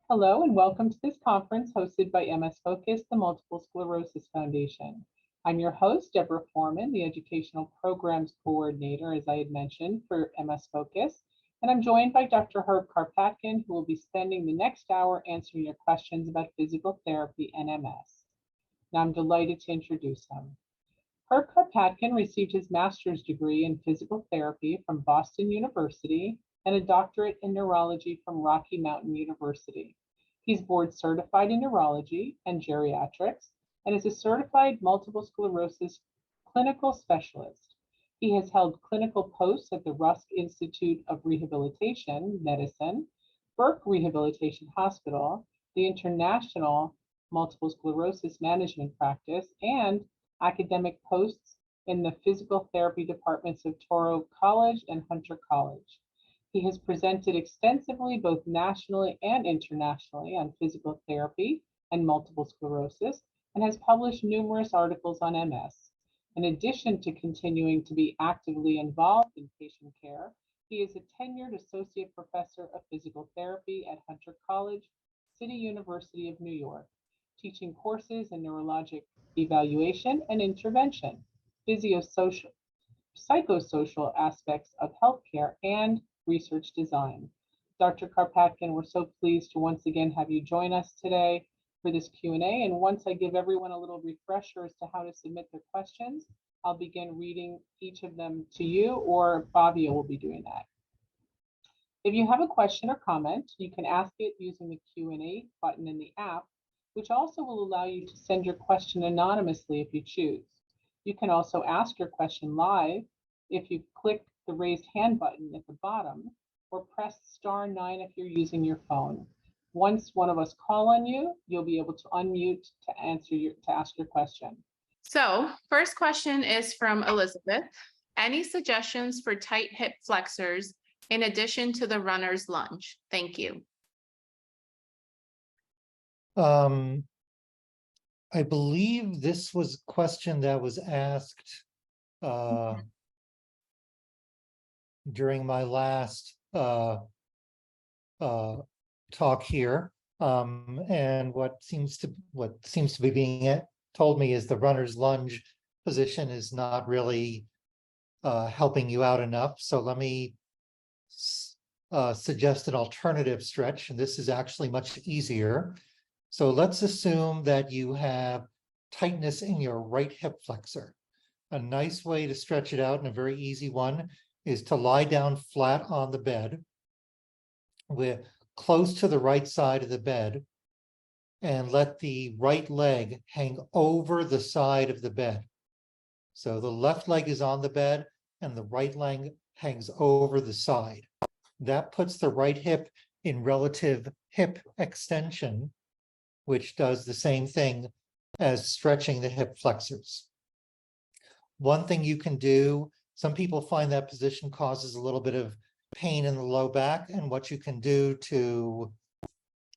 Hello and welcome to this conference hosted by MS Focus, the Multiple Sclerosis Foundation. I'm your host, Deborah Foreman, the Educational Programs Coordinator, as I had mentioned, for MS Focus. And I'm joined by Dr. Herb Karpatkin, who will be spending the next hour answering your questions about physical therapy and MS. Now I'm delighted to introduce him. Herb Karpatkin received his master's degree in physical therapy from Boston University and a doctorate in neurology from Rocky Mountain University. He's board certified in neurology and geriatrics and is a certified multiple sclerosis clinical specialist. He has held clinical posts at the Rusk Institute of Rehabilitation Medicine, Burke Rehabilitation Hospital, the International Multiple Sclerosis Management Practice, and academic posts in the physical therapy departments of Touro College and Hunter College. He has presented extensively both nationally and internationally on physical therapy and multiple sclerosis and has published numerous articles on MS. In addition to continuing to be actively involved in patient care, he is a tenured associate professor of physical therapy at Hunter College, City University of New York, teaching courses in neurologic evaluation and intervention, psychosocial aspects of healthcare, and research design. Dr. Karpatkin, we're so pleased to once again have you join us today for this Q&A. And once I give everyone a little refresher as to how to submit their questions, I'll begin reading each of them to you, or Fabio will be doing that. If you have a question or comment, you can ask it using the Q&A button in the app, which also will allow you to send your question anonymously if you choose. You can also ask your question live if you click the raised hand button at the bottom, or press *9 if you're using your phone. Once one of us call on you, you'll be able to unmute to ask your question. So, first question is from Elizabeth. Any suggestions for tight hip flexors in addition to the runner's lunge? Thank you. I believe this was a question that was asked during my last talk here, and what seems to be being told me is the runner's lunge position is not really helping you out enough. So let me suggest an alternative stretch, and this is actually much easier. So let's assume that you have tightness in your right hip flexor. A nice way to stretch it out, and a very easy one, is to lie down flat on the bed. We're close to the right side of the bed, and let the right leg hang over the side of the bed. So the left leg is on the bed, and the right leg hangs over the side. That puts the right hip in relative hip extension, which does the same thing as stretching the hip flexors. One thing you can do, some people find that position causes a little bit of pain in the low back, and what you can do to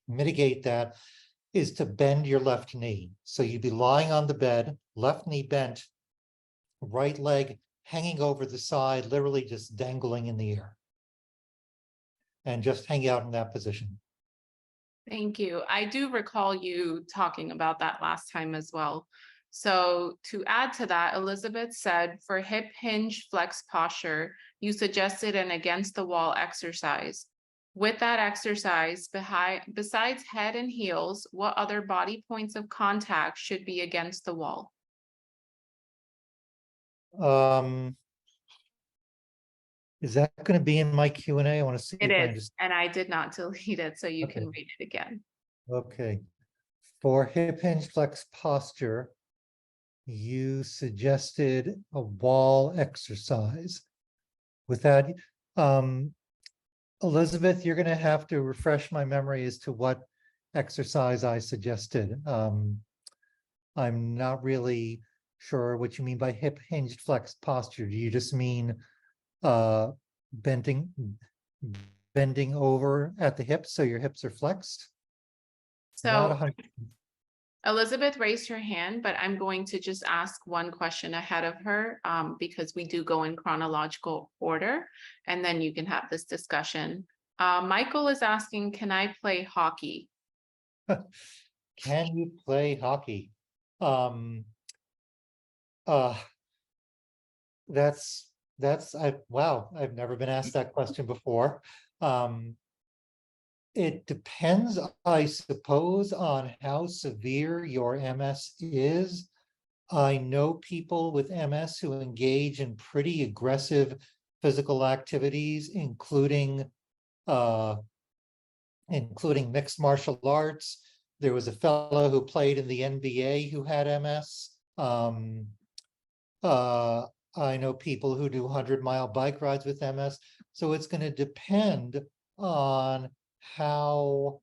mitigate that is to bend your left knee. So you'd be lying on the bed, left knee bent, right leg hanging over the side, literally just dangling in the air. And just hang out in that position. Thank you. I do recall you talking about that last time as well. So to add to that, Elizabeth said for hip hinge flex posture, you suggested an against the wall exercise. With that exercise, besides head and heels, what other body points of contact should be against the wall? Is that going to be in my Q&A? I want to see it if is, and I did not delete it, so you can read it again. Okay. For hip hinge flex posture, you suggested a wall exercise. With that, Elizabeth, you're going to have to refresh my memory as to what exercise I suggested. I'm not really sure what you mean by hip hinged flex posture. Do you just mean bending over at the hips so your hips are flexed? So Elizabeth raised her hand, but I'm going to just ask one question ahead of her because we do go in chronological order, and then you can have this discussion. Michael is asking, can I play hockey? Can you play hockey? Um, uh, that's wow, I've never been asked that question before. It depends, I suppose, on how severe your MS is. I know people with MS who engage in pretty aggressive physical activities, including mixed martial arts. There was a fellow who played in the NBA who had MS. I know people who do 100-mile bike rides with MS. So it's going to depend on how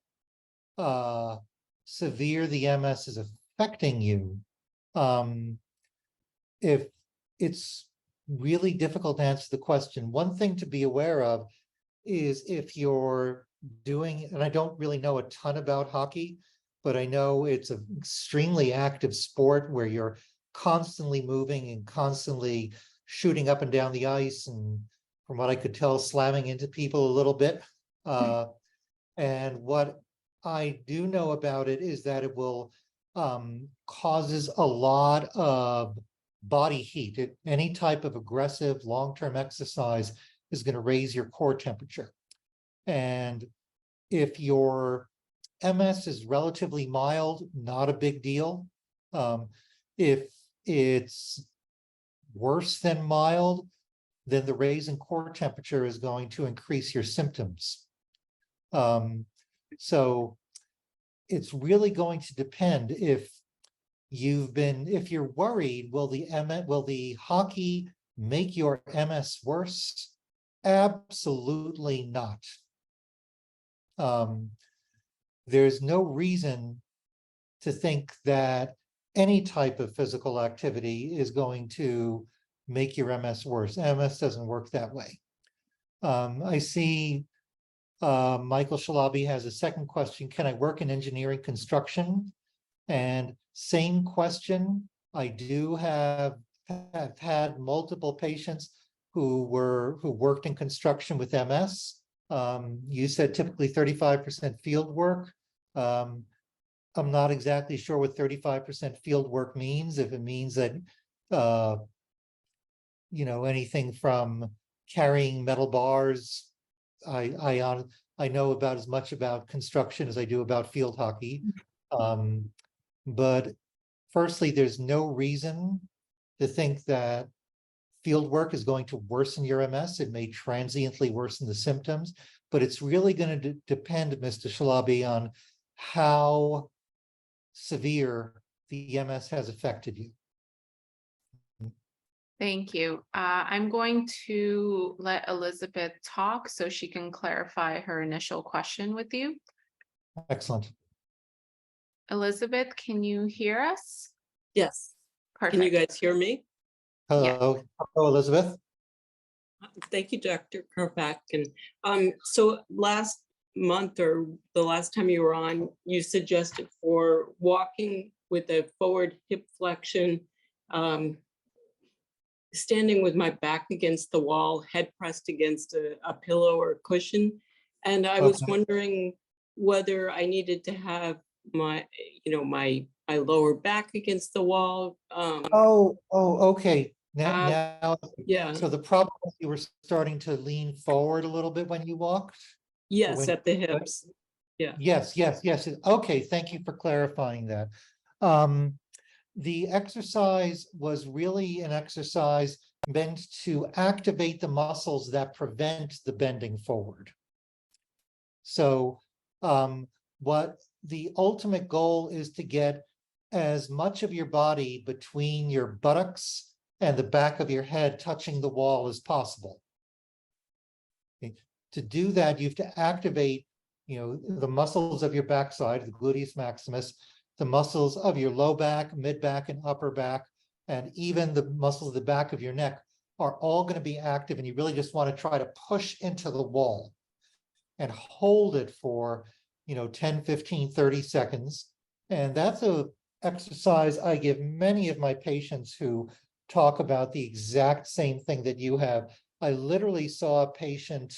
severe the MS is affecting you. If it's really difficult to answer the question, one thing to be aware of is if you're doing, and I don't really know a ton about hockey, but I know it's an extremely active sport where you're constantly moving and constantly shooting up and down the ice, and from what I could tell, slamming into people a little bit. And what I do know about it is that it will causes a lot of body heat. Any type of aggressive long-term exercise is going to raise your core temperature. And if your MS is relatively mild, not a big deal. If it's worse than mild, then the raise in core temperature is going to increase your symptoms. So it's really going to depend if you're worried, will the hockey make your MS worse? Absolutely not. There's no reason to think that any type of physical activity is going to make your MS worse. MS doesn't work that way. I see Michael Shalabi has a second question. Can I work in engineering construction? And same question. I do have had multiple patients who worked in construction with MS. You said typically 35% field work. I'm not exactly sure what 35% field work means. If it means that, anything from carrying metal bars, I know about as much about construction as I do about field hockey. But firstly, there's no reason to think that field work is going to worsen your MS. It may transiently worsen the symptoms, but it's really going to depend, Mr. Shalabi, on how severe the MS has affected you. Thank you. I'm going to let Elizabeth talk so she can clarify her initial question with you. Excellent. Elizabeth, can you hear us? Yes. Perfect. Can you guys hear me? Hello. Yeah. Hello, Elizabeth. Thank you, Dr. Karpatkin. So last month, or the last time you were on, you suggested for walking with a forward hip flexion, standing with my back against the wall, head pressed against a pillow or cushion. And I was wondering whether I needed to have my lower back against the wall. Okay. Now, Yeah. so the problem is you were starting to lean forward a little bit when you walked? Yes, at the hips. Yeah. Yes. Okay, thank you for clarifying that. The exercise was really an exercise meant to activate the muscles that prevent the bending forward. So what the ultimate goal is to get as much of your body between your buttocks and the back of your head touching the wall as possible. Okay. To do that, you have to activate, the muscles of your backside, the gluteus maximus, the muscles of your low back, mid back, and upper back, and even the muscles of the back of your neck are all going to be active. And you really just want to try to push into the wall and hold it for, 10, 15, 30 seconds. And that's an exercise I give many of my patients who talk about the exact same thing that you have. I literally saw a patient,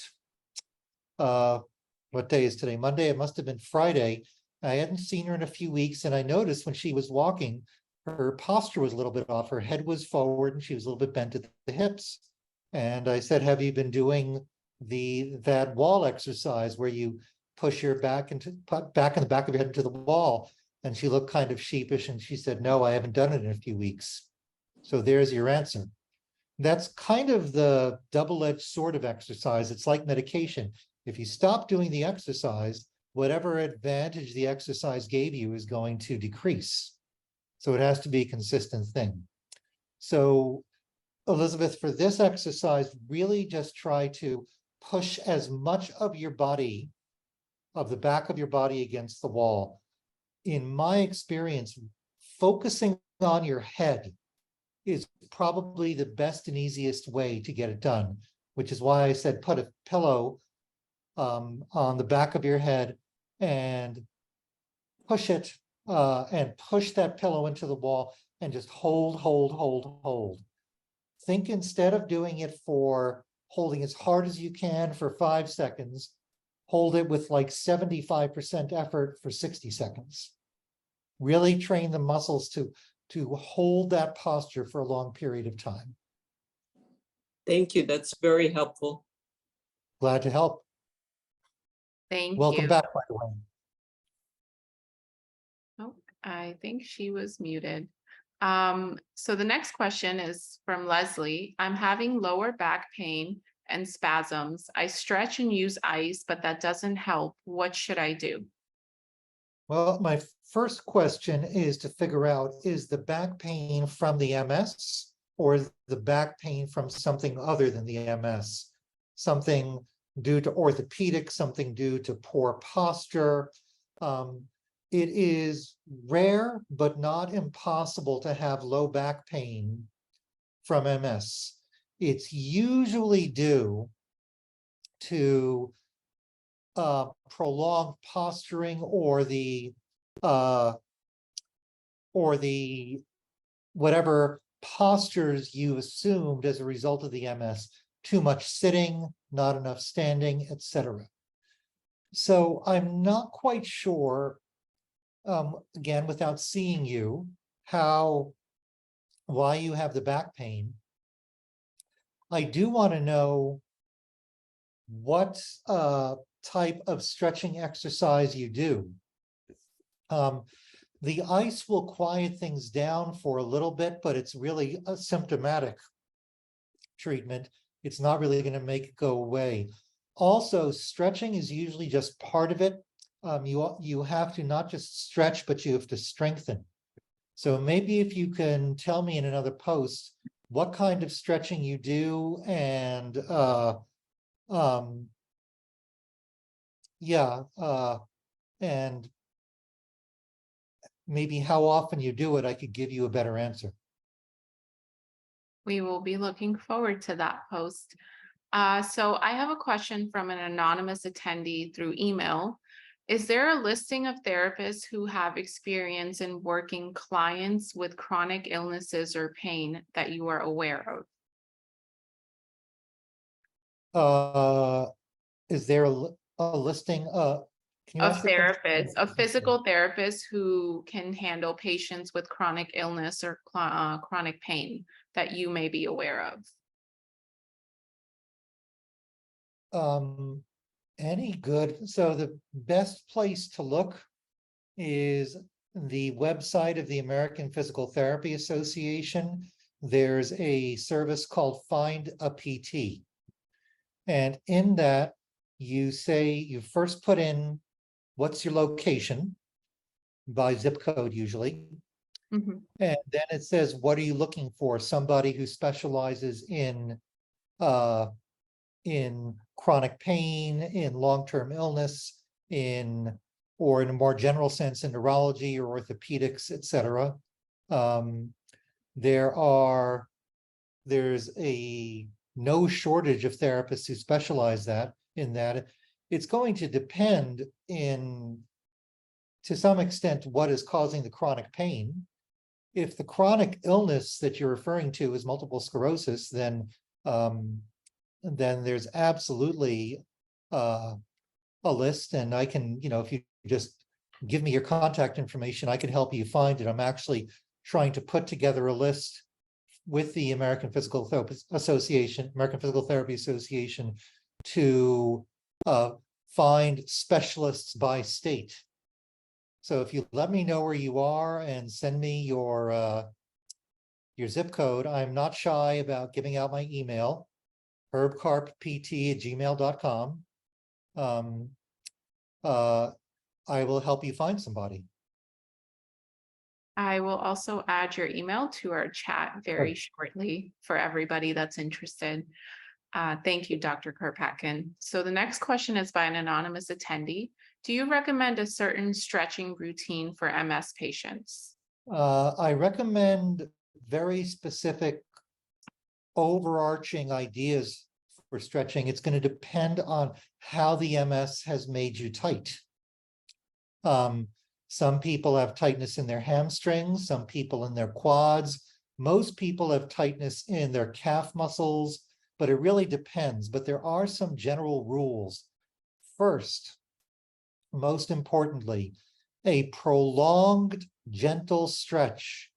what day is today? Monday, it must have been Friday. I hadn't seen her in a few weeks, and I noticed when she was walking, her posture was a little bit off. Her head was forward and she was a little bit bent at the hips. And I said, have you been doing that wall exercise where you push your back in the back of your head into the wall? And she looked kind of sheepish and she said, no, I haven't done it in a few weeks. So there's your answer. That's kind of the double-edged sword of exercise. It's like medication. If you stop doing the exercise, whatever advantage the exercise gave you is going to decrease. So it has to be a consistent thing. So Elizabeth, for this exercise, really just try to push as much of your body, of the back of your body against the wall. In my experience, focusing on your head is probably the best and easiest way to get it done, which is why I said put a pillow on the back of your head and push it and push that pillow into the wall and just hold. Think instead of doing it for holding as hard as you can for 5 seconds, hold it with like 75% effort for 60 seconds. Really train the muscles to hold that posture for a long period of time. Thank you. That's very helpful. Glad to help. Thank you. Welcome back, by the way. Oh, I think she was muted. So the next question is from Leslie. I'm having lower back pain and spasms. I stretch and use ice, but that doesn't help. What should I do? Well, my first question is to figure out, is the back pain from the MS or is the back pain from something other than the MS? Something due to orthopedic, something due to poor posture. It is rare, but not impossible to have low back pain from MS. It's usually due to prolonged posturing or the whatever postures you assumed as a result of the MS, too much sitting, not enough standing, etc. So I'm not quite sure, again, without seeing you, why you have the back pain. I do want to know what type of stretching exercise you do. The ice will quiet things down for a little bit, but it's really a symptomatic treatment. It's not really going to make it go away. Also, stretching is usually just part of it. You have to not just stretch, but you have to strengthen. So maybe if you can tell me in another post what kind of stretching you do and and maybe how often you do it, I could give you a better answer. We will be looking forward to that post. So I have a question from an anonymous attendee through email. Is there a listing of therapists who have experience in working clients with chronic illnesses or pain that you are aware of? Is there a listing of therapists, of physical therapists who can handle patients with chronic illness or chronic pain that you may be aware of? Any good? So the best place to look is the website of the American Physical Therapy Association. There's a service called Find a PT. And in that, you first put in what's your location by zip code usually. Mm-hmm. And then it says, what are you looking for? Somebody who specializes in chronic pain, in long-term illness, or in a more general sense, in neurology or orthopedics, etc. There's no shortage of therapists who specialize in that. It's going to depend to some extent what is causing the chronic pain. If the chronic illness that you're referring to is multiple sclerosis, then there's absolutely a list, and I can, if you just give me your contact information. I can help you find it. I'm actually trying to put together a list with the American Physical Therapy Association to find specialists by state. So if you let me know where you are and send me your zip code, I'm not shy about giving out my email, herbcarppt@gmail.com. I will help you find somebody. I will also add your email to our chat very shortly for everybody that's interested. Thank you, Dr. Karpatkin. So the next question is by an anonymous attendee. Do you recommend a certain stretching routine for MS patients? I recommend very specific overarching ideas for stretching. It's going to depend on how the MS has made you tight. Some people have tightness in their hamstrings, some people in their quads. Most people have tightness in their calf muscles, but it really depends. But there are some general rules. First, most importantly, a prolonged, gentle stretch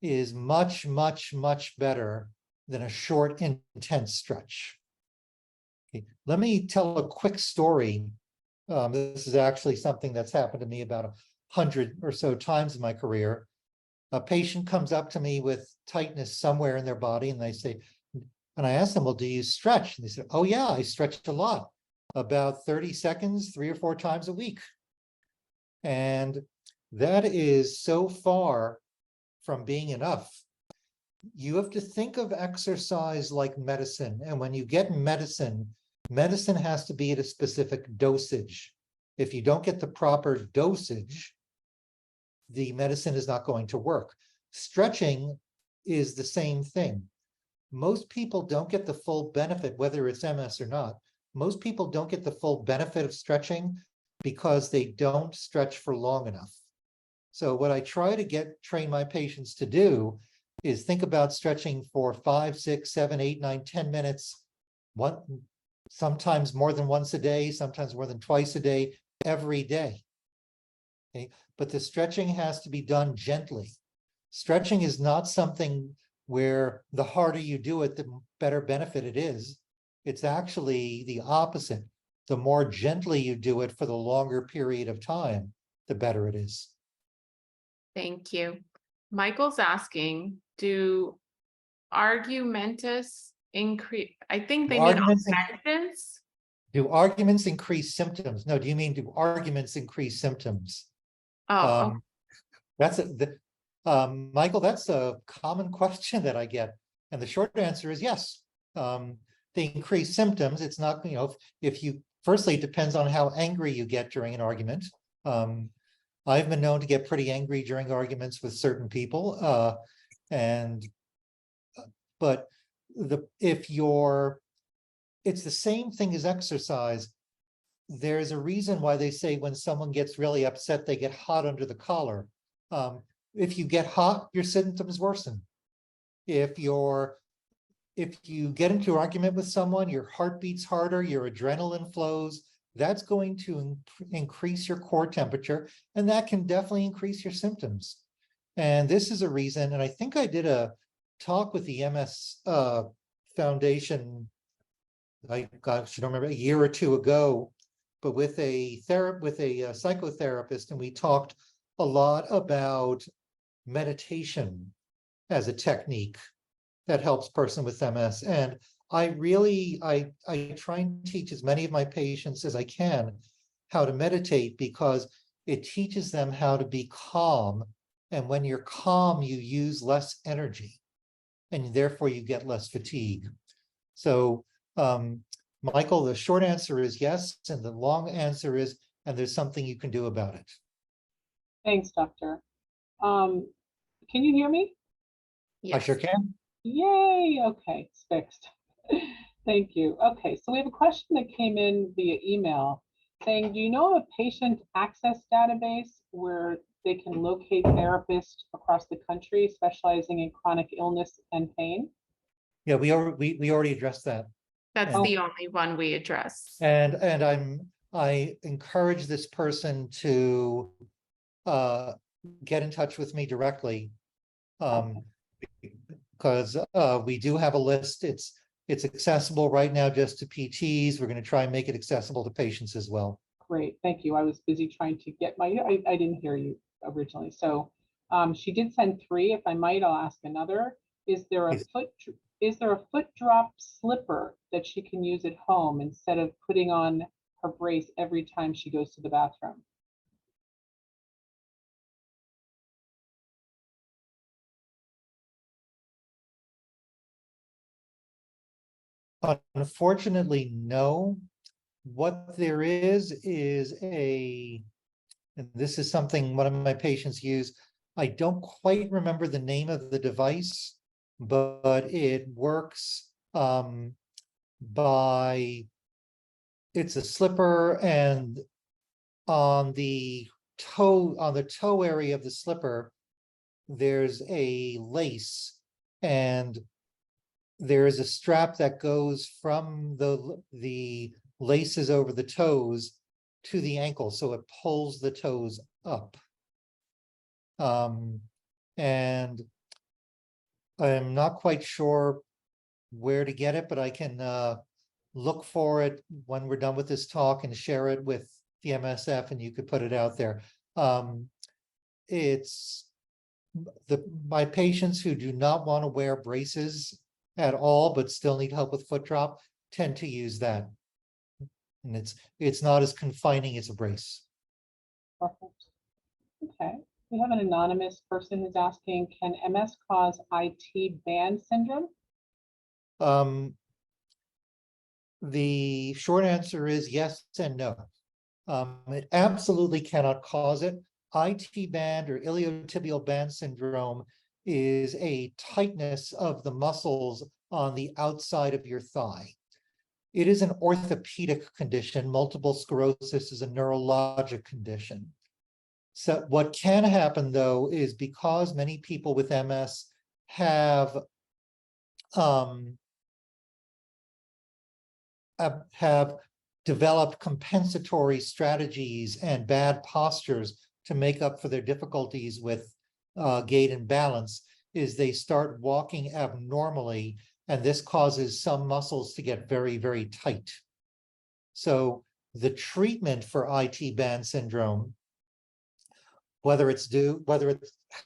is much, much, much better than a short, intense stretch. Okay. Let me tell a quick story. This is actually something that's happened to me about 100 or so times in my career. A patient comes up to me with tightness somewhere in their body, and they say, and I ask them, well, do you stretch? And they said, oh yeah, I stretch a lot, about 30 seconds, 3 or 4 times a week. And that is so far from being enough. You have to think of exercise like medicine. And when you get medicine, medicine has to be at a specific dosage. If you don't get the proper dosage, the medicine is not going to work. Stretching is the same thing. Most people don't get the full benefit, whether it's MS or not. Most people don't get the full benefit of stretching because they don't stretch for long enough. So what I try to train my patients to do is think about stretching for 5, 6, 7, 8, 9, 10 minutes, sometimes more than once a day, sometimes more than twice a day, every day. Okay? But the stretching has to be done gently. Stretching is not something where the harder you do it, the better benefit it is. It's actually the opposite. The more gently you do it for the longer period of time, the better it is. Thank you. Michael's asking, do argumentus increase? I think they mean augmentants. Do arguments increase symptoms? No, do you mean do arguments increase symptoms? Oh, That's Michael, that's a common question that I get. And the short answer is yes. They increase symptoms. It's not, if you, firstly, it depends on how angry you get during an argument. I've been known to get pretty angry during arguments with certain people. But it's the same thing as exercise. There's a reason why they say when someone gets really upset, they get hot under the collar. If you get hot, your symptoms worsen. If you get into an argument with someone, your heart beats harder, your adrenaline flows, that's going to increase your core temperature, and that can definitely increase your symptoms. And this is a reason, and I think I did a talk with the MS Foundation, I don't remember, a year or two ago, but with a psychotherapist, and we talked a lot about meditation as a technique that helps person with MS. And I try and teach as many of my patients as I can how to meditate, because it teaches them how to be calm. And when you're calm, you use less energy, and therefore you get less fatigue. So, Michael, the short answer is yes, and the long answer is, and there's something you can do about it. Thanks, Doctor. Can you hear me? yes. I sure can. Yay, okay, it's fixed. Thank you. Okay, so we have a question that came in via email saying, do you know of a patient access database where they can locate therapists across the country specializing in chronic illness and pain? Yeah, we already addressed that. That's the only one we address. And I encourage this person to get in touch with me directly. Okay. Because we do have a list. It's accessible right now just to PTs. We're going to try and make it accessible to patients as well. Great, thank you. I was busy trying to get my, I didn't hear you originally. So she did send 3. If I might, I'll ask another. Is there a foot drop slipper that she can use at home instead of putting on her brace every time she goes to the bathroom? Unfortunately, no. What there is and this is something one of my patients use. I don't quite remember the name of the device, but it works by, it's a slipper, and on the toe area of the slipper, there's a lace, and there is a strap that goes from the laces over the toes to the ankle, so it pulls the toes up. And I'm not quite sure where to get it, but I can look for it when we're done with this talk and share it with the MSF, and you could put it out there. It's my patients who do not want to wear braces at all, but still need help with foot drop, tend to use that. And it's not as confining as a brace. Perfect. Okay. We have an anonymous person who's asking, can MS cause IT band syndrome? The short answer is yes and no. It absolutely cannot cause it. IT band or iliotibial band syndrome is a tightness of the muscles on the outside of your thigh. It is an orthopedic condition. Multiple sclerosis is a neurologic condition. So what can happen, though, is because many people with MS have developed compensatory strategies and bad postures to make up for their difficulties with gait and balance, is they start walking abnormally, and this causes some muscles to get very, very tight. So the treatment for IT band syndrome, whether it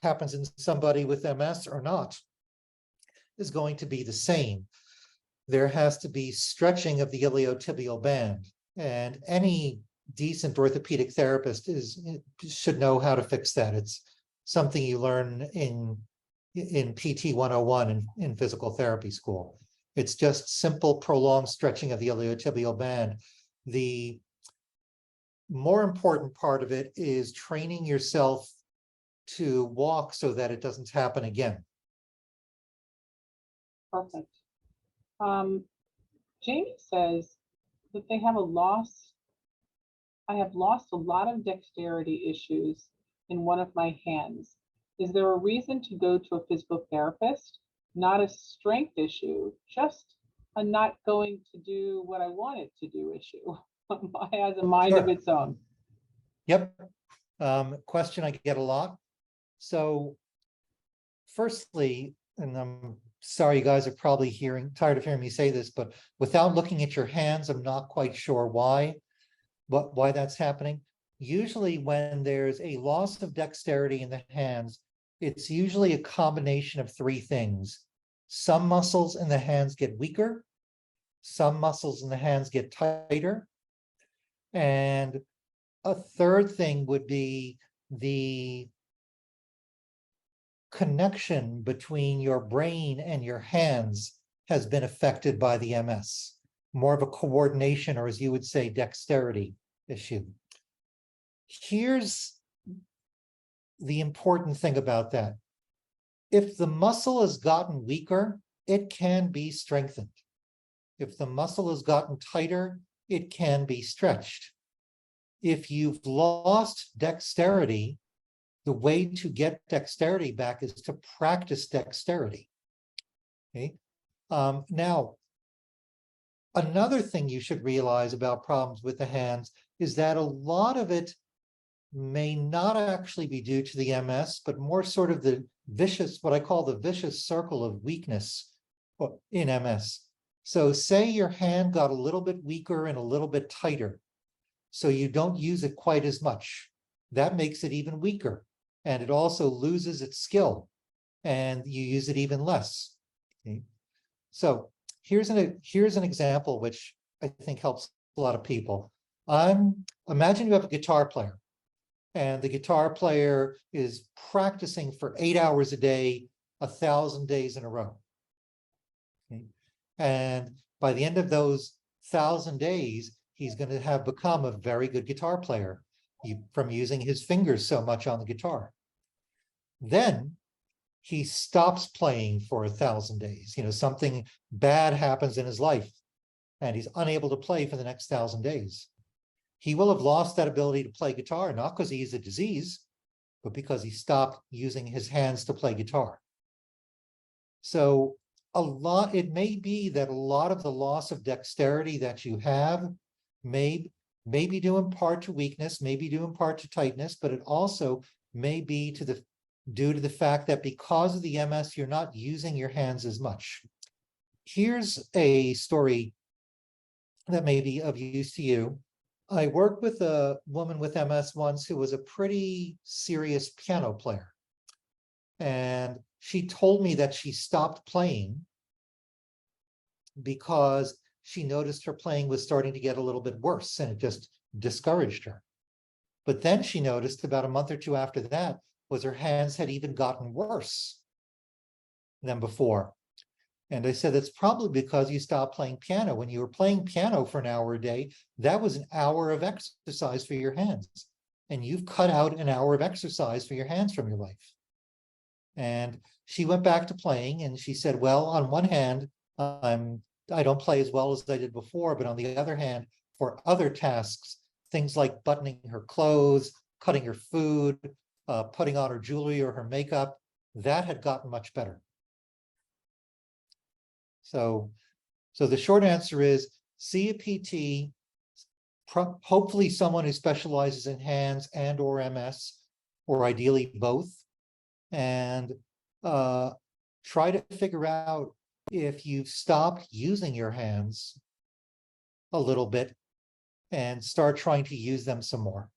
happens in somebody with MS or not, is going to be the same. There has to be stretching of the iliotibial band, and any decent orthopedic therapist should know how to fix that. It's something you learn in PT 101 in physical therapy school. It's just simple prolonged stretching of the iliotibial band. The more important part of it is training yourself to walk so that it doesn't happen again. Perfect. Jamie says that they have I have lost a lot of dexterity issues in one of my hands. Is there a reason to go to a physical therapist? Not a strength issue, just a not going to do what I want it to do issue. It has a mind of its own. Yep. Question I get a lot. So firstly, and I'm sorry, you guys are probably tired of hearing me say this, but without looking at your hands, I'm not quite sure why that's happening. Usually when there's a loss of dexterity in the hands, it's usually a combination of 3 things. Some muscles in the hands get weaker, some muscles in the hands get tighter, and a third thing would be the connection between your brain and your hands has been affected by the MS. More of a coordination, or as you would say, dexterity issue. Here's the important thing about that. If the muscle has gotten weaker, it can be strengthened. If the muscle has gotten tighter, it can be stretched. If you've lost dexterity, the way to get dexterity back is to practice dexterity. Okay. Now, another thing you should realize about problems with the hands is that a lot of it may not actually be due to the MS, but more sort of the vicious, what I call the vicious circle of weakness in MS. So say your hand got a little bit weaker and a little bit tighter, so you don't use it quite as much. That makes it even weaker, and it also loses its skill, and you use it even less. Okay. So here's an example which I think helps a lot of people. Imagine you have a guitar player, and the guitar player is practicing for 8 hours a day, 1,000 days in a row. Okay. And by the end of those 1,000 days, he's going to have become a very good guitar player from using his fingers so much on the guitar. Then he stops playing for 1,000 days. Something bad happens in his life, and he's unable to play for the next 1,000 days. He will have lost that ability to play guitar, not because he has a disease, but because he stopped using his hands to play guitar. So it may be that a lot of the loss of dexterity that you have may be due in part to weakness, may be due in part to tightness, but it also may be due to the fact that because of the MS, you're not using your hands as much. Here's a story that may be of use to you. I worked with a woman with MS once who was a pretty serious piano player. And she told me that she stopped playing because she noticed her playing was starting to get a little bit worse, and it just discouraged her. But then she noticed about a month or two after that was her hands had even gotten worse than before. And I said, that's probably because you stopped playing piano. When you were playing piano for an hour a day, that was an hour of exercise for your hands. And you've cut out an hour of exercise for your hands from your life. And she went back to playing, and she said, well, on one hand, I don't play as well as I did before, but on the other hand, for other tasks, things like buttoning her clothes, cutting her food, putting on her jewelry or her makeup, that had gotten much better. So the short answer is see a PT, hopefully someone who specializes in hands and or MS, or ideally both, and try to figure out if you've stopped using your hands a little bit and start trying to use them some more.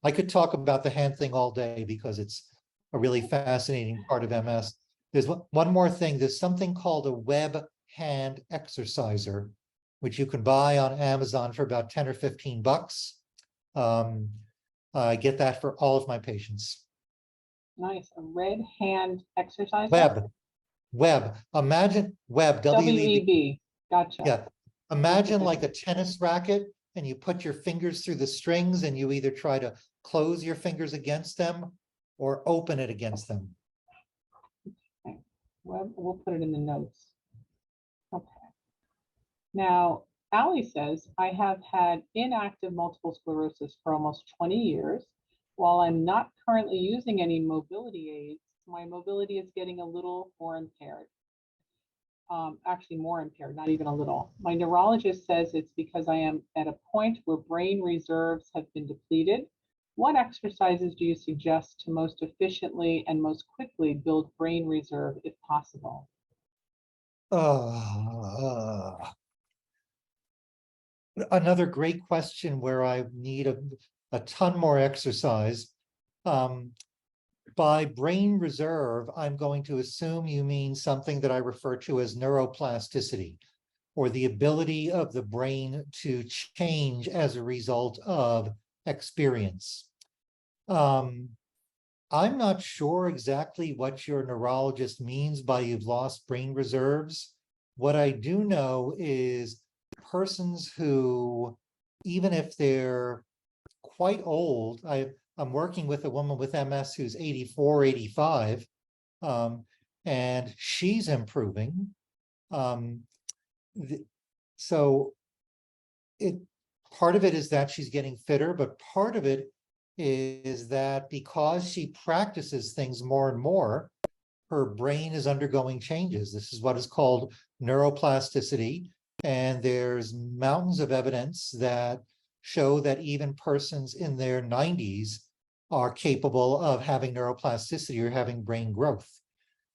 I could talk about the hand thing all day because it's a really fascinating part of MS. There's one more thing. There's something called a web hand exerciser, which you can buy on Amazon for about 10 or 15 bucks. I get that for all of my patients. Nice. A red hand exercise. Web. Imagine web. W-E-B. Gotcha. Yeah. Imagine like a tennis racket, and you put your fingers through the strings, and you either try to close your fingers against them or open it against them. Okay. Well, we'll put it in the notes. Okay. Now, Allie says, I have had inactive multiple sclerosis for almost 20 years. While I'm not currently using any mobility aids, my mobility is getting a little more impaired. Actually more impaired, not even a little. My neurologist says it's because I am at a point where brain reserves have been depleted. What exercises do you suggest to most efficiently and most quickly build brain reserve if possible? Another great question where I need a ton more exercise. By brain reserve, I'm going to assume you mean something that I refer to as neuroplasticity, or the ability of the brain to change as a result of experience. I'm not sure exactly what your neurologist means by you've lost brain reserves. What I do know is persons who, even if they're quite old, I'm working with a woman with MS who's 84, 85, and she's improving. So part of it is that she's getting fitter, but part of it is that because she practices things more and more, her brain is undergoing changes. This is what is called neuroplasticity. And there's mountains of evidence that show that even persons in their 90s are capable of having neuroplasticity or having brain growth.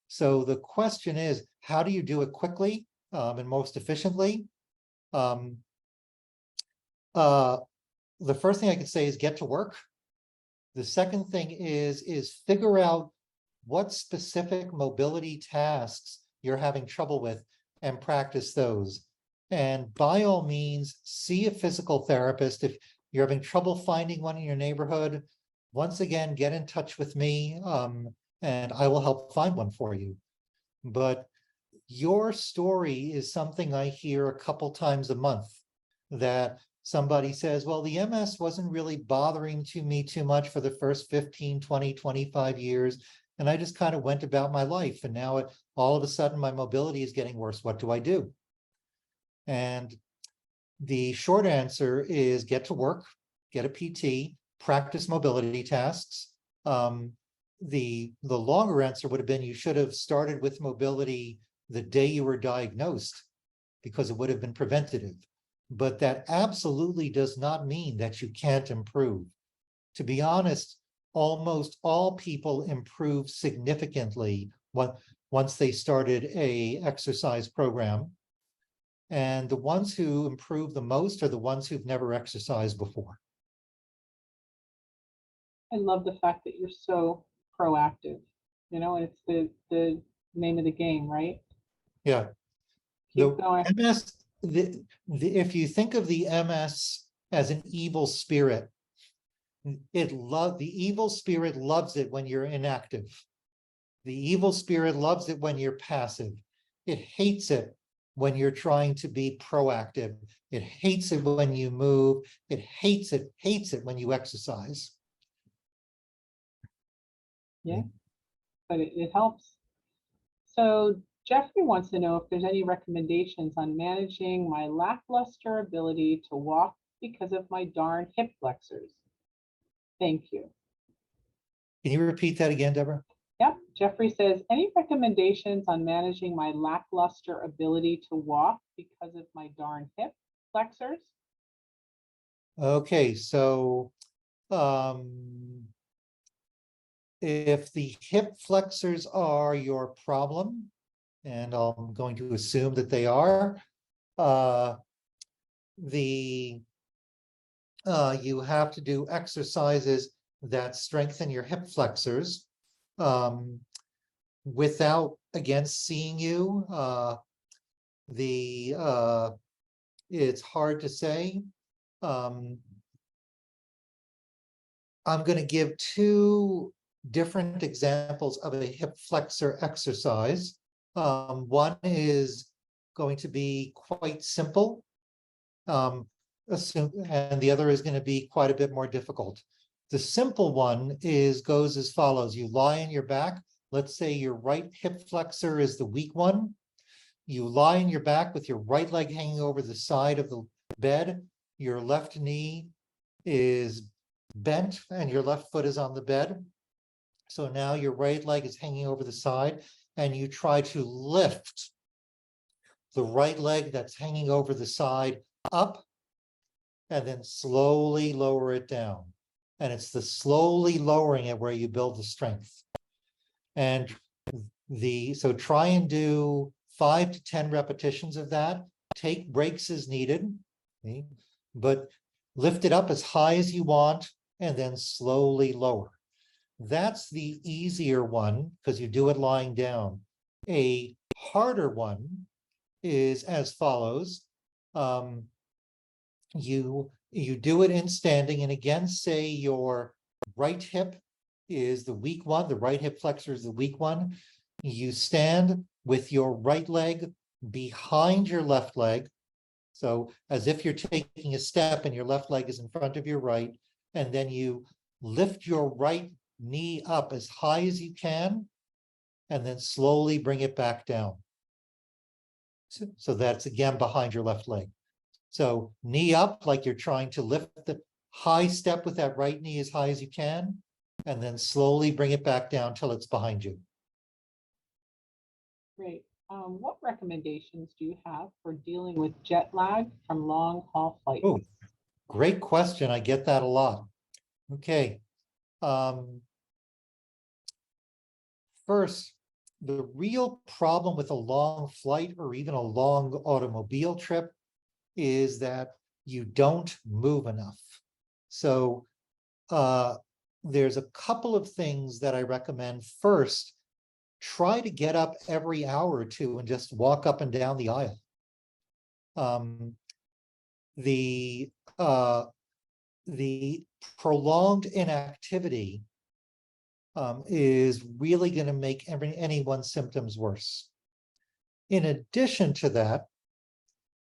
So the question is, how do you do it quickly and most efficiently? The first thing I can say is get to work. The second thing is figure out what specific mobility tasks you're having trouble with and practice those. And by all means, see a physical therapist. If you're having trouble finding one in your neighborhood, once again, get in touch with me and I will help find one for you. But your story is something I hear a couple times a month, that somebody says, well, the MS wasn't really bothering me too much for the first 15, 20, 25 years. And I just kind of went about my life. And now all of a sudden my mobility is getting worse. What do I do? And the short answer is get to work, get a PT, practice mobility tasks. The longer answer would have been you should have started with mobility the day you were diagnosed, because it would have been preventative. But that absolutely does not mean that you can't improve. To be honest, almost all people improve significantly once they started a exercise program. And the ones who improve the most are the ones who've never exercised before. I love the fact that you're so proactive. You know, it's the name of the game, right? Yeah. Keep going. MS, if you think of the MS as an evil spirit, the evil spirit loves it when you're inactive. The evil spirit loves it when you're passive. It hates it when you're trying to be proactive. It hates it when you move. It hates it when you exercise. Yeah, but it helps. So Jeffrey wants to know if there's any recommendations on managing my lackluster ability to walk because of my darn hip flexors. Thank you. Can you repeat that again, Deborah? Yep. Jeffrey says, any recommendations on managing my lackluster ability to walk because of my darn hip flexors? Okay, so if the hip flexors are your problem, and I'm going to assume that they are, you have to do exercises that strengthen your hip flexors. Without, again, seeing you, it's hard to say. I'm going to give two different examples of a hip flexor exercise. One is going to be quite simple, and the other is going to be quite a bit more difficult. The simple one goes as follows. You lie on your back. Let's say your right hip flexor is the weak one. You lie on your back with your right leg hanging over the side of the bed. Your left knee is bent and your left foot is on the bed. So now your right leg is hanging over the side and you try to lift the right leg that's hanging over the side up and then slowly lower it down. And it's the slowly lowering it where you build the strength. And so try and do 5 to 10 repetitions of that. Take breaks as needed, okay? But lift it up as high as you want and then slowly lower. That's the easier one because you do it lying down. A harder one is as follows. You do it in standing, and again, say your right hip is the weak one, the right hip flexor is the weak one. You stand with your right leg behind your left leg. So as if you're taking a step and your left leg is in front of your right, and then you lift your right knee up as high as you can, and then slowly bring it back down. So that's again behind your left leg. So knee up like you're trying to lift the high step with that right knee as high as you can, and then slowly bring it back down till it's behind you. Great. What recommendations do you have for dealing with jet lag from long haul flights? Oh, Great question. I get that a lot. Okay. First, the real problem with a long flight or even a long automobile trip is that you don't move enough. So there's a couple of things that I recommend. First, try to get up every hour or two and just walk up and down the aisle. The prolonged inactivity is really going to make anyone's symptoms worse. In addition to that,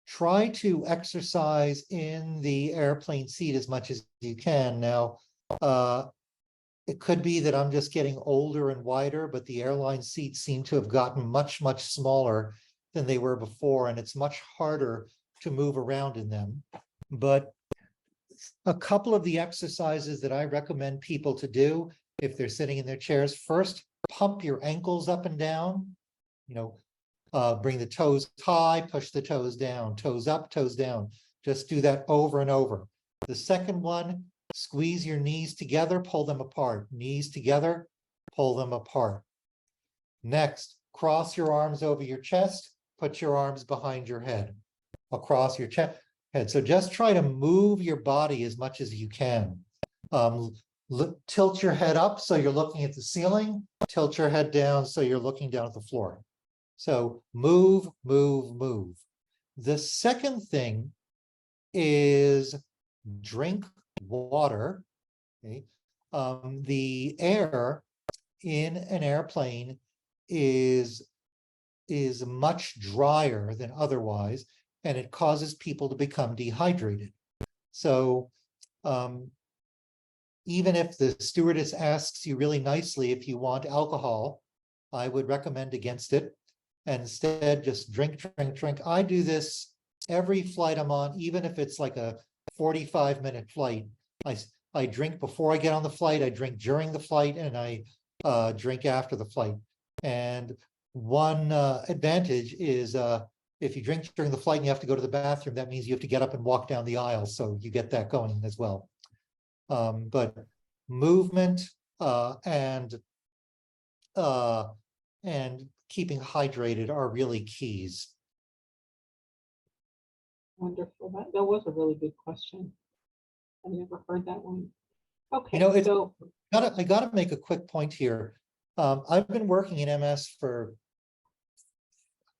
try to exercise in the airplane seat as much as you can. Now, it could be that I'm just getting older and wider, but the airline seats seem to have gotten much, much smaller than they were before, and it's much harder to move around in them. But a couple of the exercises that I recommend people to do if they're sitting in their chairs, first, pump your ankles up and down, bring the toes high, push the toes down, toes up, toes down. Just do that over and over. The second one, squeeze your knees together, pull them apart. Knees together, pull them apart. Next, cross your arms over your chest, put your arms behind your head, across your chest. So just try to move your body as much as you can. Tilt your head up so you're looking at the ceiling, tilt your head down so you're looking down at the floor. So move, move, move. The second thing is drink water. Okay? The air in an airplane is much drier than otherwise, and it causes people to become dehydrated. So even if the stewardess asks you really nicely if you want alcohol, I would recommend against it. And instead, just drink, drink, drink. I do this every flight I'm on, even if it's like a 45-minute flight. I drink before I get on the flight, I drink during the flight, and I drink after the flight. And one advantage is if you drink during the flight and you have to go to the bathroom, that means you have to get up and walk down the aisle. So you get that going as well. But movement and keeping hydrated are really keys. Wonderful. That was a really good question. I never heard that one. Okay, so I gotta make a quick point here. I've been working in MS for,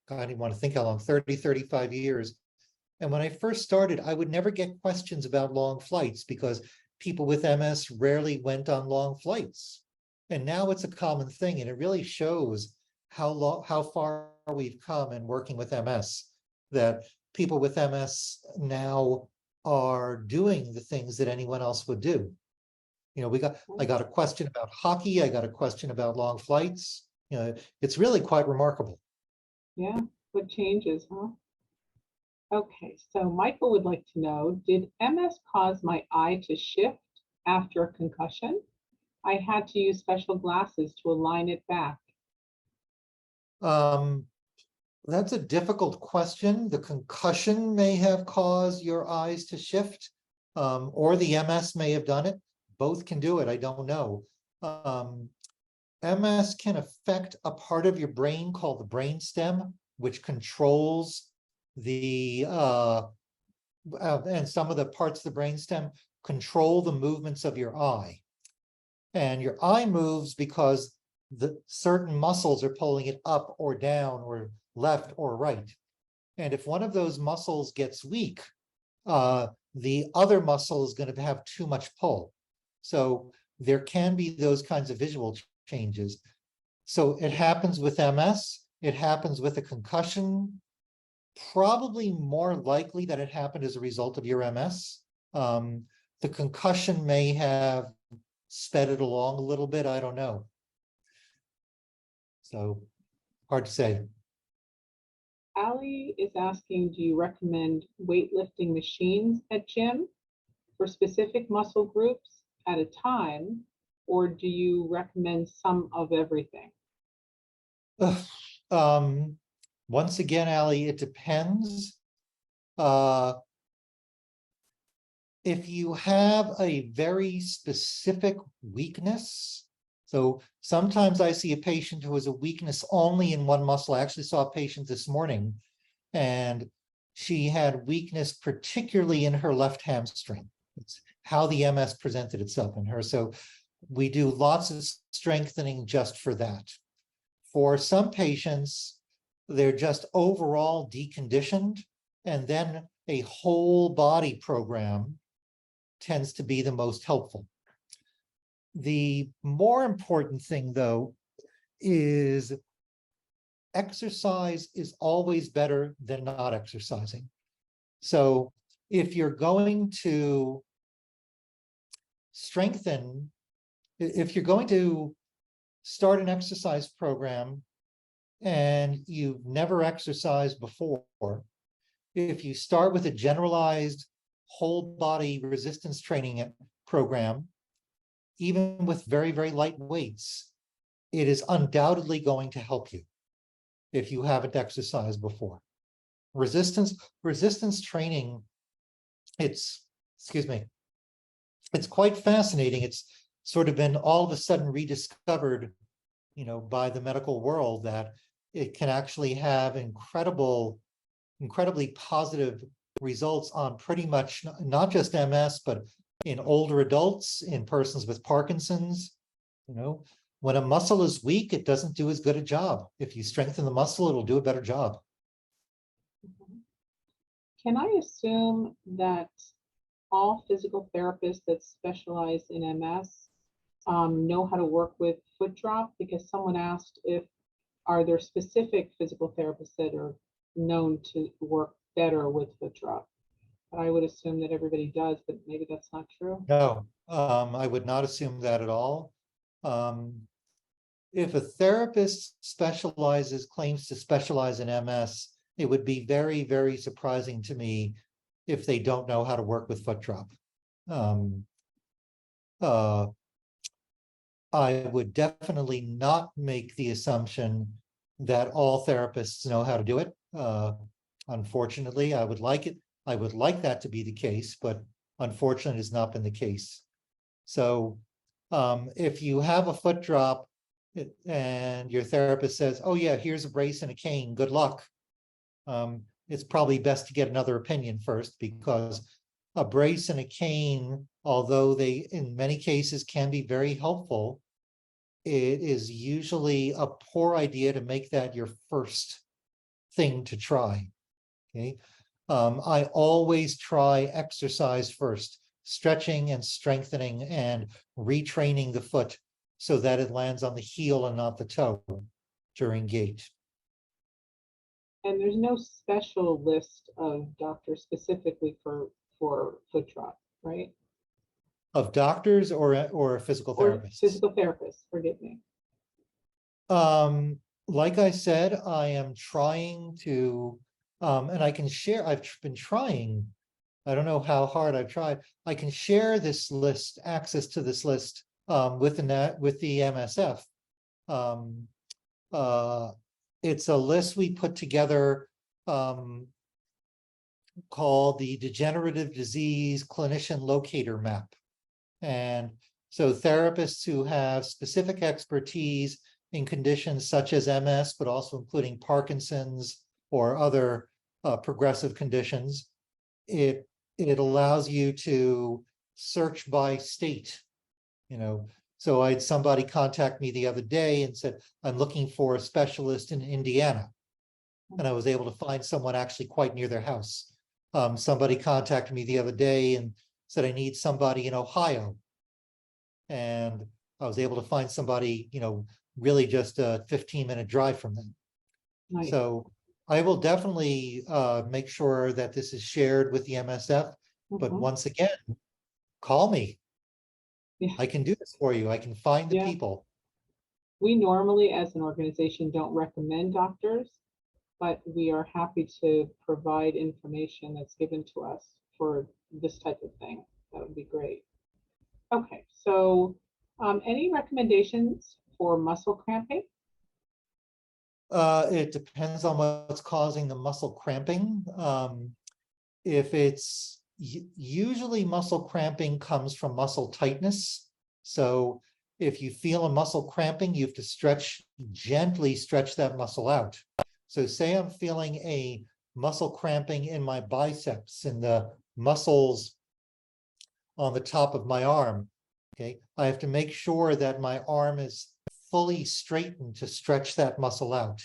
I don't even want to think how long, 30, 35 years. And when I first started, I would never get questions about long flights because people with MS rarely went on long flights. And now it's a common thing, and it really shows how far we've come in working with MS, that people with MS now are doing the things that anyone else would do. I got a question about hockey. I got a question about long flights. It's really quite remarkable. Yeah, good changes, huh? Okay, so Michael would like to know, did MS cause my eye to shift after a concussion? I had to use special glasses to align it back. That's a difficult question. The concussion may have caused your eyes to shift, or the MS may have done it. Both can do it. I don't know. MS can affect a part of your brain called the brainstem, which controls the and some of the parts of the brainstem control the movements of your eye. And your eye moves because the certain muscles are pulling it up or down or left or right. And if one of those muscles gets weak, the other muscle is going to have too much pull. So there can be those kinds of visual changes. So it happens with MS, it happens with a concussion, probably more likely that it happened as a result of your MS. The concussion may have sped it along a little bit, I don't know. So hard to say. Ali is asking, do you recommend weightlifting machines at gym for specific muscle groups at a time, or do you recommend some of everything? Once again, Ali, it depends. if you have a very specific weakness, so sometimes I see a patient who has a weakness only in one muscle. I actually saw a patient this morning, and she had weakness particularly in her left hamstring. It's how the MS presented itself in her. So we do lots of strengthening just for that. For some patients, they're just overall deconditioned, and then a whole body program tends to be the most helpful. The more important thing, though, is exercise is always better than not exercising. So if you're going to strengthen, if you're going to start an exercise program and you've never exercised before, if you start with a generalized whole body resistance training program, even with very, very light weights, it is undoubtedly going to help you if you haven't exercised before. Resistance training, it's quite fascinating. It's sort of been all of a sudden rediscovered, by the medical world, that it can actually have incredibly positive results on pretty much not just MS, but in older adults, in persons with Parkinson's. When a muscle is weak, it doesn't do as good a job. If you strengthen the muscle, it'll do a better job. Can I assume that all physical therapists that specialize in MS know how to work with foot drop? Because someone asked are there specific physical therapists that are known to work better with foot drop? But I would assume that everybody does, but maybe that's not true. No, I would not assume that at all. If a therapist claims to specialize in MS, it would be very, very surprising to me if they don't know how to work with foot drop. I would definitely not make the assumption that all therapists know how to do it. Unfortunately, I would like that to be the case, but unfortunately, it's not been the case. So if you have a foot drop and your therapist says, oh yeah, here's a brace and a cane, good luck. It's probably best to get another opinion first, because a brace and a cane, although they in many cases can be very helpful, it is usually a poor idea to make that your first thing to try. Okay. I always try exercise first, stretching and strengthening and retraining the foot so that it lands on the heel and not the toe during gait. And there's no special list of doctors specifically for foot drop, right? Of doctors or physical therapists? Or physical therapists, forgive me. Like I said, I am trying to, and I can share, I've been trying, I don't know how hard I've tried. I can share this list, access to this list with the MSF. It's a list we put together called the Degenerative Disease Clinician Locator Map. And so therapists who have specific expertise in conditions such as MS, but also including Parkinson's or other progressive conditions, it allows you to search by state. So I had somebody contact me the other day and said, I'm looking for a specialist in Indiana. And I was able to find someone actually quite near their house. Somebody contacted me the other day and said, I need somebody in Ohio. And I was able to find somebody, really just a 15-minute drive from them. Nice. So I will definitely make sure that this is shared with the MSF. But once again, call me. Yeah. I can do this for you. I can find the people. We normally, as an organization, don't recommend doctors, but we are happy to provide information that's given to us for this type of thing. That would be great. Okay, so any recommendations for muscle cramping? It depends on what's causing the muscle cramping. If it's usually muscle cramping comes from muscle tightness. So if you feel a muscle cramping, you have to gently stretch that muscle out. So say I'm feeling a muscle cramping in my biceps, in the muscles on the top of my arm. Okay, I have to make sure that my arm is fully straightened to stretch that muscle out.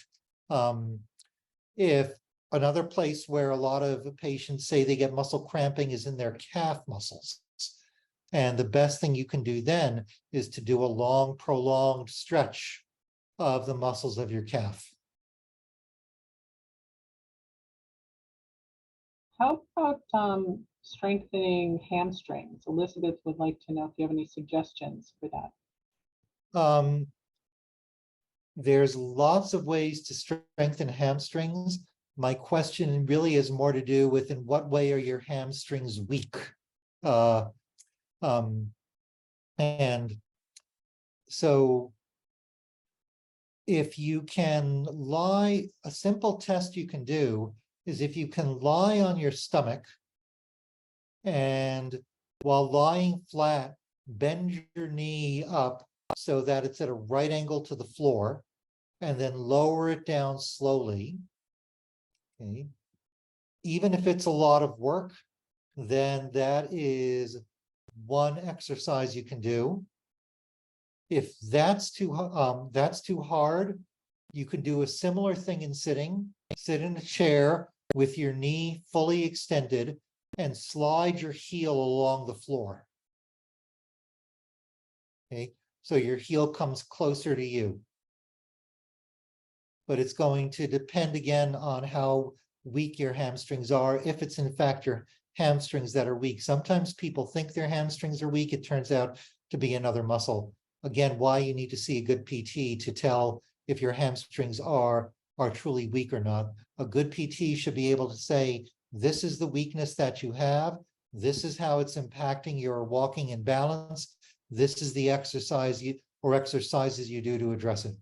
If another place where a lot of patients say they get muscle cramping is in their calf muscles. And the best thing you can do then is to do a long, prolonged stretch of the muscles of your calf. How about strengthening hamstrings? Elizabeth would like to know if you have any suggestions for that. There's lots of ways to strengthen hamstrings. My question really is more to do with in what way are your hamstrings weak? And so if you can lie, a simple test you can do is if you can lie on your stomach and while lying flat, bend your knee up so that it's at a right angle to the floor, and then lower it down slowly. Okay. Even if it's a lot of work, then that is one exercise you can do. If that's too hard, you can do a similar thing in sitting. Sit in a chair with your knee fully extended and slide your heel along the floor. Okay, so your heel comes closer to you. But it's going to depend again on how weak your hamstrings are, if it's in fact your hamstrings that are weak. Sometimes people think their hamstrings are weak. It turns out to be another muscle. Again, why you need to see a good PT to tell if your hamstrings are truly weak or not. A good PT should be able to say, this is the weakness that you have. This is how it's impacting your walking and balance. This is the exercise or exercises you do to address it.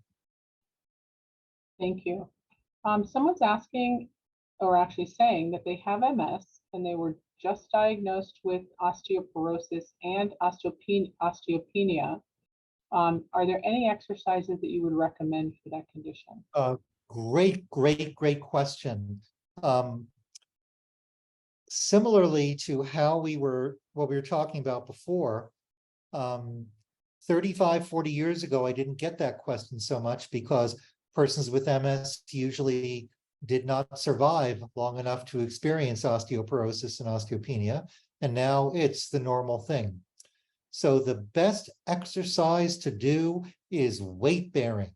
Thank you. Someone's asking, or actually saying, that they have MS and they were just diagnosed with osteoporosis and osteopenia. Are there any exercises that you would recommend for that condition? Great question. Similarly to what we were talking about before, 35, 40 years ago, I didn't get that question so much because persons with MS usually did not survive long enough to experience osteoporosis and osteopenia, and now it's the normal thing. So the best exercise to do is weight bearing.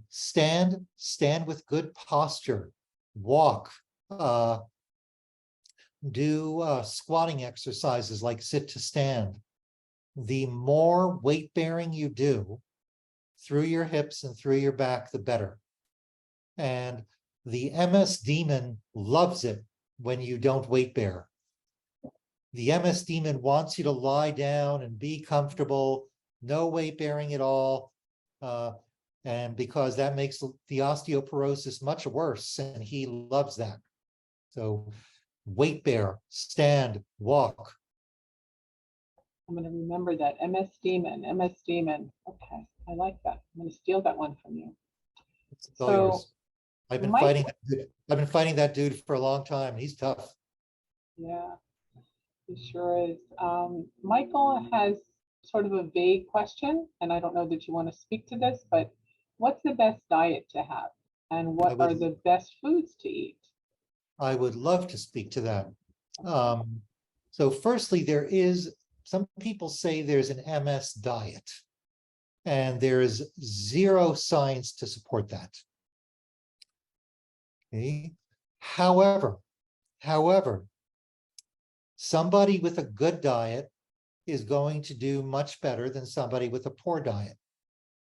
Stand with good posture, walk, do squatting exercises like sit to stand. The more weight bearing you do through your hips and through your back, the better. And the MS demon loves it when you don't weight bear. The MS demon wants you to lie down and be comfortable, no weight bearing at all. And because that makes the osteoporosis much worse, and he loves that. So weight bear, stand, walk. I'm going to remember that. MS demon. Okay, I like that. I'm going to steal that one from you. It's all yours. I've been fighting that dude for a long time. He's tough. Yeah, he sure is. Michael has sort of a vague question, and I don't know that you want to speak to this, but what's the best diet to have? And what are the best foods to eat? I would love to speak to that. So firstly, some people say there's an MS diet, and there is zero science to support that. Okay. However, somebody with a good diet is going to do much better than somebody with a poor diet.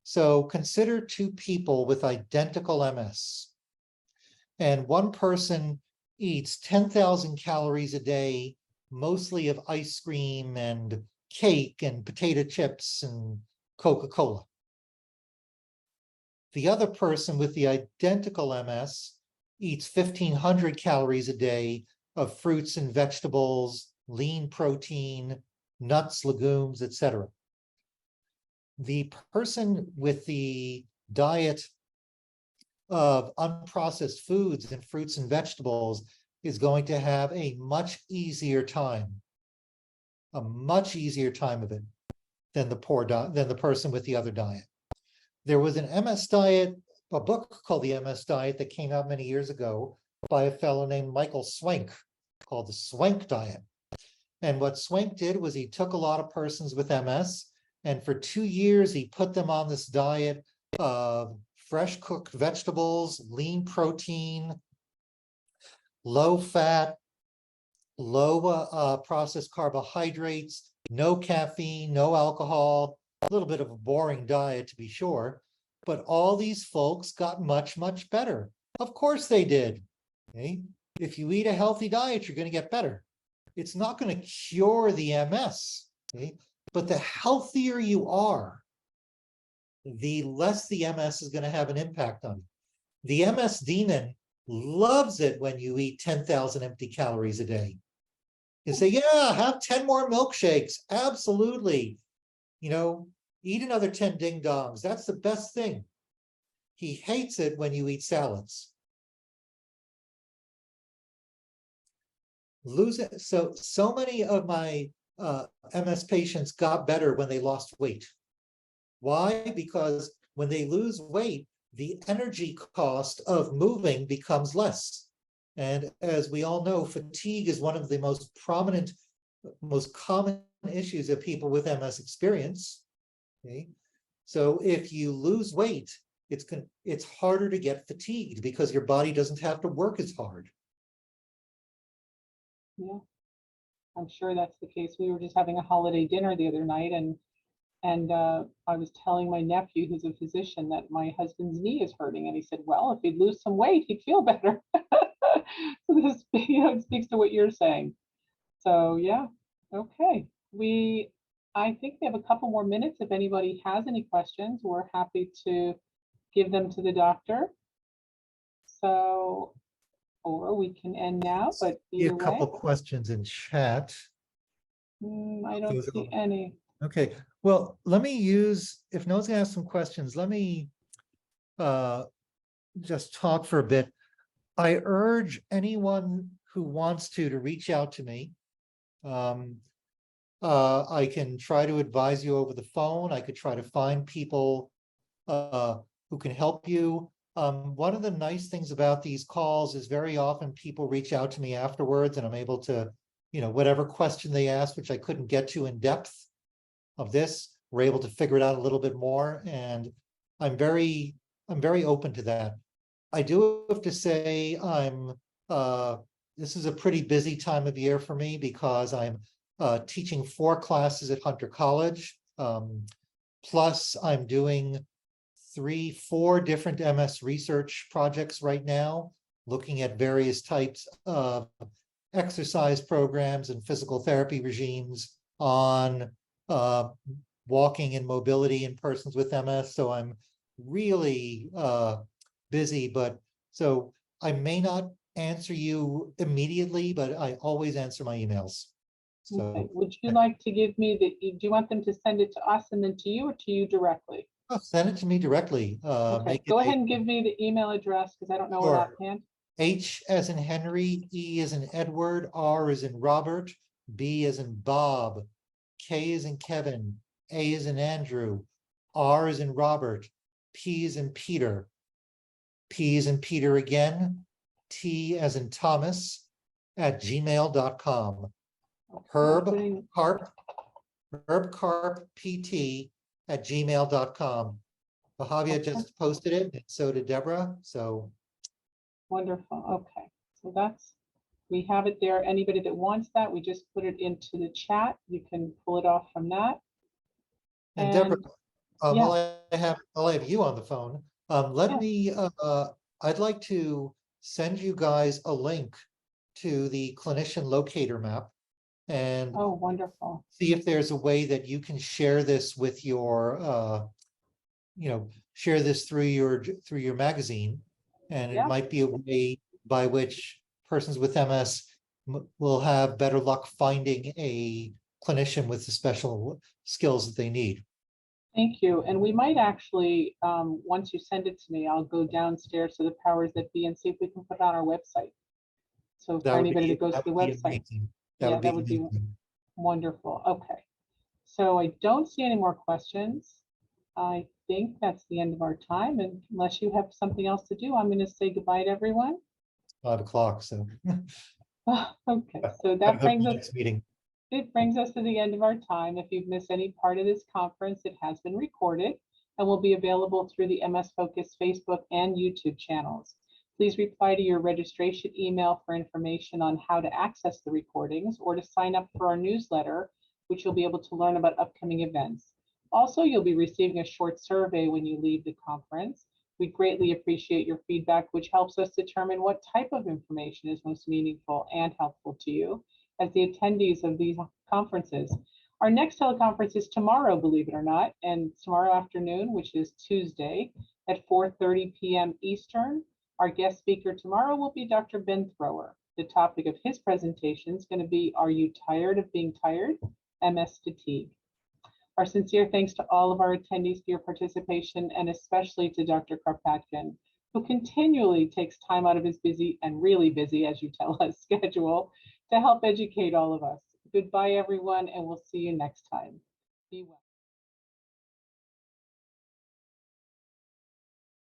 So consider two people with identical MS, and one person eats 10,000 calories a day, mostly of ice cream and cake and potato chips and Coca-Cola. The other person with the identical MS eats 1,500 calories a day of fruits and vegetables, lean protein, nuts, legumes, etc. The person with the diet of unprocessed foods and fruits and vegetables is going to have a much easier time of it than the person with the other diet. There was an MS diet, a book called the MS Diet that came out many years ago by a fellow named Michael Swank, called the Swank Diet. And what Swank did was he took a lot of persons with MS, and for 2 years he put them on this diet of fresh cooked vegetables, lean protein, low fat, low processed carbohydrates, no caffeine, no alcohol, a little bit of a boring diet to be sure, but all these folks got much, much better. Of course they did. Okay? If you eat a healthy diet, you're going to get better. It's not going to cure the MS, okay? But the healthier you are, the less the MS is going to have an impact on you. The MS demon loves it when you eat 10,000 empty calories a day. You say, yeah, have 10 more milkshakes. Absolutely. You know, eat another 10 ding dongs. That's the best thing. He hates it when you eat salads. So many of my MS patients got better when they lost weight. Why? Because when they lose weight, the energy cost of moving becomes less. And as we all know, fatigue is one of the most prominent, most common issues that people with MS experience. Okay? So if you lose weight, it's harder to get fatigued because your body doesn't have to work as hard. Yeah, I'm sure that's the case. We were just having a holiday dinner the other night, and I was telling my nephew, who's a physician, that my husband's knee is hurting, and he said, "Well, if he'd lose some weight, he'd feel better." So this, it speaks to what you're saying. So yeah, okay. I think we have a couple more minutes. If anybody has any questions, we're happy to give them to the doctor. So, or we can end now, but either A couple way. questions in chat. I don't see any. Okay, well, let me use, if no one's gonna ask some questions, let me just talk for a bit. I urge anyone who wants to reach out to me. I can try to advise you over the phone. I could try to find people who can help you. One of the nice things about these calls is very often people reach out to me afterwards, and I'm able to, you know, whatever question they asked, which I couldn't get to in depth of this, we're able to figure it out a little bit more. And I'm very open to that. I do have to say this is a pretty busy time of year for me because I'm teaching 4 classes at Hunter College. Plus I'm doing 3-4 different MS research projects right now, looking at various types of exercise programs and physical therapy regimes on walking and mobility in persons with MS. So I'm really busy, but so I may not answer you immediately, but I always answer my emails. So okay. Would you like to give me do you want them to send it to us and then to you, or to you directly? send it to me directly. Okay, go ahead and give me the email address because I don't know it offhand. H as in Henry, E as in Edward, R as in Robert, B as in Bob, K as in Kevin, A as in Andrew, R as in Robert, P as in Peter, P as in Peter again, T as in Thomas, at gmail.com. Herb Carp PT at gmail.com. Bahavia just posted it, and so did Deborah. So wonderful. Okay, so we have it there. Anybody that wants that, we just put it into the chat. You can pull it off from that. And Deborah, yeah. while I have you on the phone, I'd like to send you guys a link to the clinician locator map, and oh, wonderful. See if there's a way that you can share this with your, share this through your magazine, and it might be a way by which persons with MS will have better luck finding a clinician with the special skills that they need. Thank you. And we might actually, once you send it to me, I'll go downstairs to the powers that be and see if we can put it on our website. So for anybody that goes to the website, That yeah, that would be amazing. wonderful. Okay. So I don't see any more questions. I think that's the end of our time. And unless you have something else to do, I'm going to say goodbye to everyone. 5 o'clock, so. Okay, so Have a that good brings us, next meeting. it brings us to the end of our time. If you've missed any part of this conference, it has been recorded and will be available through the MS Focus Facebook and YouTube channels. Please reply to your registration email for information on how to access the recordings or to sign up for our newsletter, which you'll be able to learn about upcoming events. Also, you'll be receiving a short survey when you leave the conference. We greatly appreciate your feedback, which helps us determine what type of information is most meaningful and helpful to you as the attendees of these conferences. Our next teleconference is tomorrow, believe it or not, and tomorrow afternoon, which is Tuesday at 4:30 p.m. Eastern. Our guest speaker tomorrow will be Dr. Ben Thrower. The topic of his presentation is going to be, Are You Tired of Being Tired? MS Fatigue. Our sincere thanks to all of our attendees for your participation, and especially to Dr. Karpatkin, who continually takes time out of his busy and really busy, as you tell us, schedule to help educate all of us. Goodbye, everyone, and we'll see you next time. Be well.